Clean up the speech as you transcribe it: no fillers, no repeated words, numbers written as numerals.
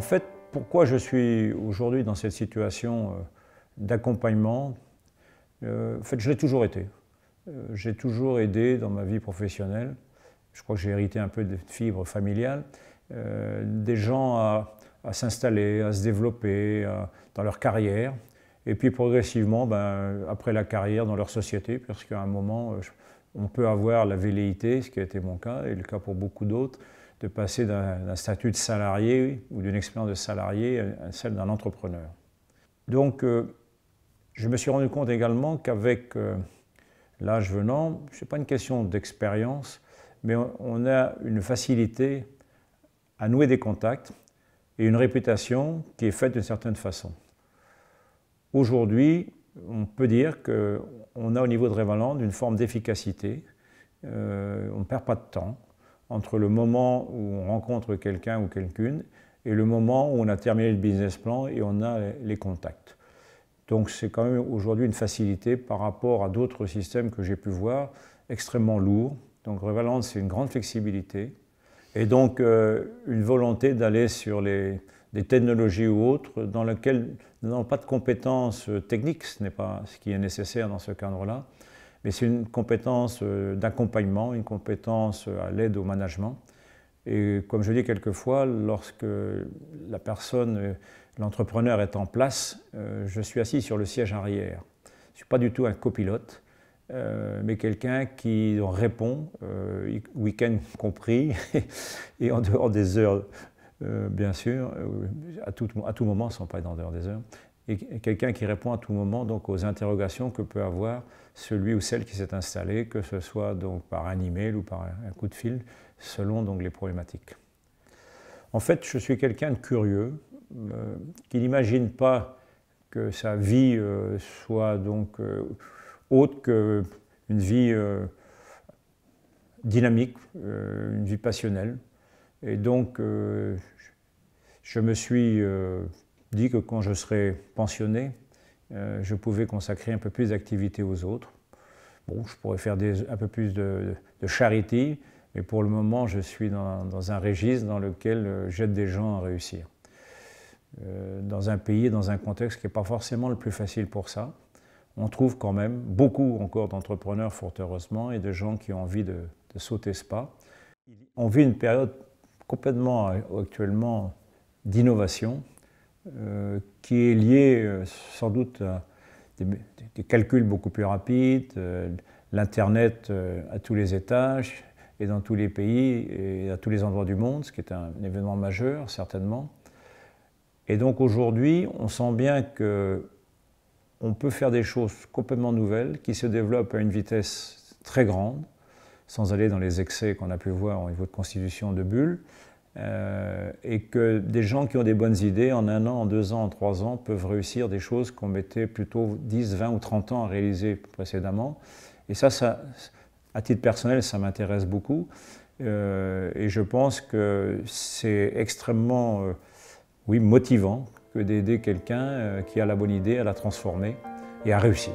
En fait, pourquoi je suis aujourd'hui dans cette situation d'accompagnement? En fait, je l'ai toujours été. J'ai toujours aidé dans ma vie professionnelle. Je crois que j'ai hérité un peu de fibre familiale. Des gens à s'installer, à se développer dans leur carrière. Et puis progressivement, après la carrière, dans leur société, parce qu'à un moment, on peut avoir la velléité, ce qui a été mon cas, et le cas pour beaucoup d'autres, de passer d'un statut de salarié ou d'une expérience de salarié à celle d'un entrepreneur. Donc, je me suis rendu compte également qu'avec l'âge venant, ce n'est pas une question d'expérience, mais on a une facilité à nouer des contacts et une réputation qui est faite d'une certaine façon. Aujourd'hui, on peut dire qu'on a au niveau de Revalente une forme d'efficacité. On ne perd pas de temps entre le moment où on rencontre quelqu'un ou quelqu'une et le moment où on a terminé le business plan et on a les contacts. Donc c'est quand même aujourd'hui une facilité par rapport à d'autres systèmes que j'ai pu voir, extrêmement lourds. Donc Revalente, c'est une grande flexibilité et donc une volonté d'aller sur des technologies ou autres dans lesquelles nous n'avons pas de compétences techniques, ce n'est pas ce qui est nécessaire dans ce cadre-là, mais c'est une compétence d'accompagnement, une compétence à l'aide au management. Et comme je dis quelquefois, lorsque la personne, l'entrepreneur est en place, je suis assis sur le siège arrière. Je ne suis pas du tout un copilote, mais quelqu'un qui répond, week-end compris, et en dehors des heures, bien sûr, à tout moment, sans pas être en dehors des heures, et quelqu'un qui répond à tout moment donc, aux interrogations que peut avoir celui ou celle qui s'est installé, que ce soit donc, par un email ou par un coup de fil, selon donc, les problématiques. En fait, je suis quelqu'un de curieux, qui n'imagine pas que sa vie soit donc autre qu'une vie dynamique, une vie passionnelle. Et donc, je me suis dit que quand je serais pensionné, je pouvais consacrer un peu plus d'activité aux autres. Bon, je pourrais faire un peu plus de charité, mais pour le moment, je suis dans un registre dans lequel j'aide des gens à réussir. Dans un pays, dans un contexte qui n'est pas forcément le plus facile pour ça. On trouve quand même beaucoup encore d'entrepreneurs, fort heureusement, et de gens qui ont envie de sauter ce pas. On vit une période complètement actuellement d'innovation qui est liée sans doute à des calculs beaucoup plus rapides, l'Internet à tous les étages et dans tous les pays et à tous les endroits du monde, ce qui est un événement majeur certainement. Et donc aujourd'hui, on sent bien qu'on peut faire des choses complètement nouvelles qui se développent à une vitesse très grande, sans aller dans les excès qu'on a pu voir au niveau de constitution de bulles, et que des gens qui ont des bonnes idées, en 1 an, en 2 ans, en 3 ans, peuvent réussir des choses qu'on mettait plutôt 10, 20 ou 30 ans à réaliser précédemment. Et ça à titre personnel, ça m'intéresse beaucoup. Et je pense que c'est extrêmement motivant que d'aider quelqu'un qui a la bonne idée à la transformer et à réussir.